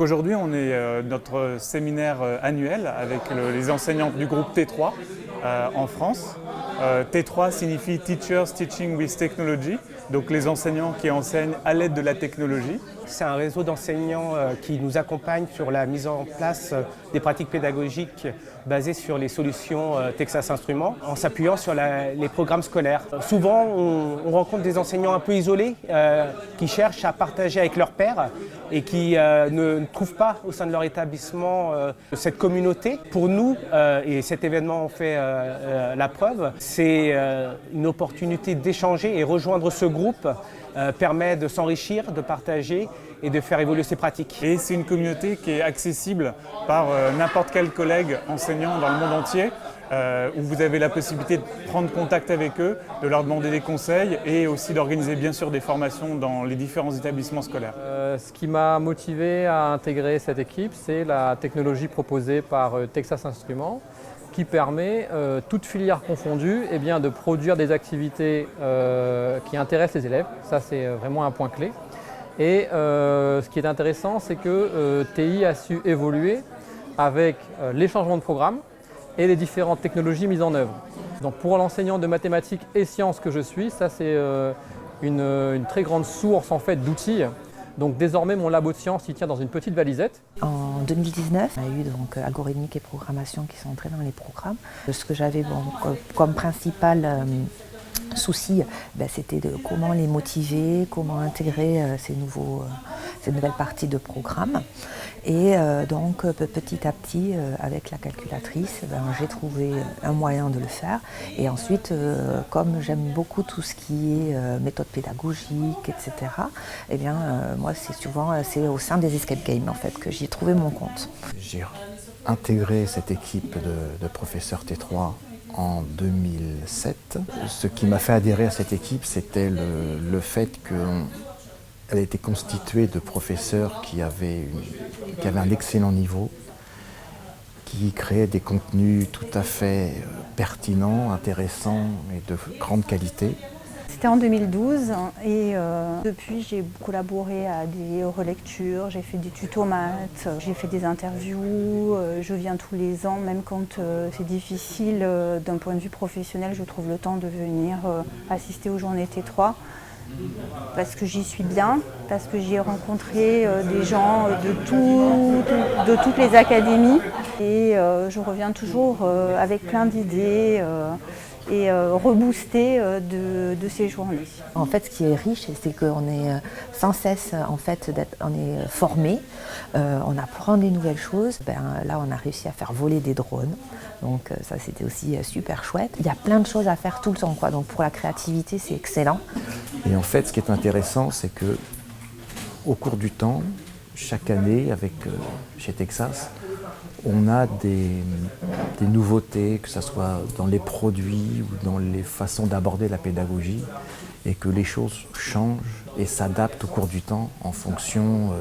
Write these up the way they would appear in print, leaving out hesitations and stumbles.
aujourd'hui, on est notre séminaire annuel avec les enseignantes du groupe T3 en France. T3 signifie Teachers Teaching with Technology, donc les enseignants qui enseignent à l'aide de la technologie. C'est un réseau d'enseignants qui nous accompagne sur la mise en place des pratiques pédagogiques basées sur les solutions Texas Instruments, en s'appuyant sur les programmes scolaires. Souvent, on rencontre des enseignants un peu isolés qui cherchent à partager avec leurs pairs et qui ne trouvent pas au sein de leur établissement cette communauté. Pour nous, et cet événement en fait la preuve, c'est une opportunité d'échanger et rejoindre ce groupe permet de s'enrichir, de partager et de faire évoluer ses pratiques. Et c'est une communauté qui est accessible par n'importe quel collègue enseignant dans le monde entier, où vous avez la possibilité de prendre contact avec eux, de leur demander des conseils et aussi d'organiser bien sûr des formations dans les différents établissements scolaires. Ce qui m'a motivé à intégrer cette équipe, c'est la technologie proposée par Texas Instruments, qui permet, toute filière confondue, de produire des activités qui intéressent les élèves. Ça, c'est vraiment un point clé. Et ce qui est intéressant, c'est que TI a su évoluer avec les changements de programme et les différentes technologies mises en œuvre. Donc pour l'enseignant de mathématiques et sciences que je suis, ça c'est une très grande source en fait, d'outils. Donc désormais, mon labo de sciences, il tient dans une petite valisette. En 2019, on a eu donc algorithmique et programmation qui sont entrés dans les programmes. Ce que j'avais comme principal souci, c'était de comment les motiver, comment intégrer ces nouvelles parties de programme. Et donc petit à petit, avec la calculatrice, j'ai trouvé un moyen de le faire. Et ensuite, comme j'aime beaucoup tout ce qui est méthode pédagogique, etc., moi c'est au sein des escape games en fait que j'y ai trouvé mon compte. J'ai intégré cette équipe de professeurs T3 en 2007. Ce qui m'a fait adhérer à cette équipe, c'était le fait qu'elle était constituée de professeurs qui avaient un excellent niveau, qui créaient des contenus tout à fait pertinents, intéressants et de grande qualité. C'était en 2012 et depuis j'ai collaboré à des relectures, j'ai fait des tutos maths, j'ai fait des interviews, je viens tous les ans, même quand c'est difficile d'un point de vue professionnel, je trouve le temps de venir assister aux journées T3 parce que j'y suis bien, parce que j'y ai rencontré des gens de toutes les académies et je reviens toujours avec plein d'idées. Et rebooster de ces journées. En fait, ce qui est riche, c'est qu'on est sans cesse on est formé, on apprend des nouvelles choses. Là, on a réussi à faire voler des drones, donc ça c'était aussi super chouette. Il y a plein de choses à faire tout le temps, donc pour la créativité, c'est excellent. Et en fait, ce qui est intéressant, c'est que au cours du temps, chaque année, chez Texas, on a des nouveautés, que ce soit dans les produits ou dans les façons d'aborder la pédagogie, et que les choses changent et s'adaptent au cours du temps en fonction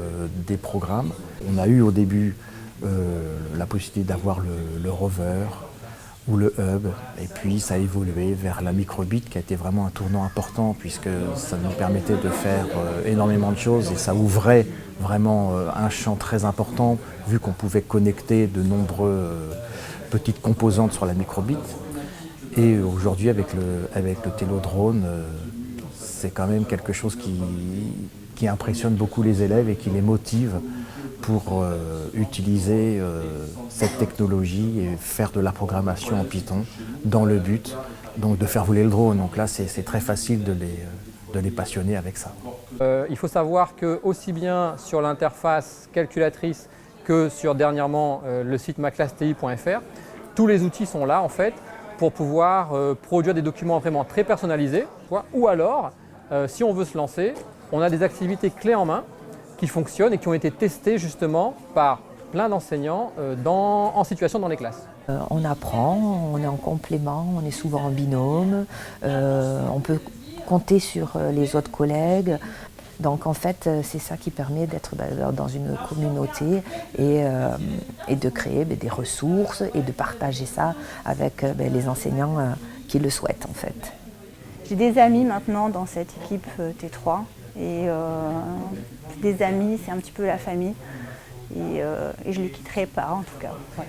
des programmes. On a eu au début la possibilité d'avoir le rover ou le hub, et puis ça a évolué vers la microbit qui a été vraiment un tournant important puisque ça nous permettait de faire énormément de choses et ça ouvrait vraiment un champ très important vu qu'on pouvait connecter de nombreuses petites composantes sur la microbit. Et aujourd'hui avec le télodrone, c'est quand même quelque chose qui impressionne beaucoup les élèves et qui les motive pour utiliser cette technologie et faire de la programmation en Python dans le but donc, de faire voler le drone. Donc là, c'est très facile de les passionner avec ça. Il faut savoir que aussi bien sur l'interface calculatrice que sur dernièrement le site maclassti.fr, tous les outils sont là en fait pour pouvoir produire des documents vraiment très personnalisés. Ou alors, si on veut se lancer, on a des activités clés en main qui fonctionnent et qui ont été testées justement par plein d'enseignants en situation dans les classes. On apprend, on est en complément, on est souvent en binôme, on peut compter sur les autres collègues. Donc en fait, c'est ça qui permet d'être dans une communauté et de créer des ressources et de partager ça avec les enseignants qui le souhaitent en fait. J'ai des amis maintenant dans cette équipe T3 et des amis, c'est un petit peu la famille. et je ne les quitterai pas en tout cas. Ouais.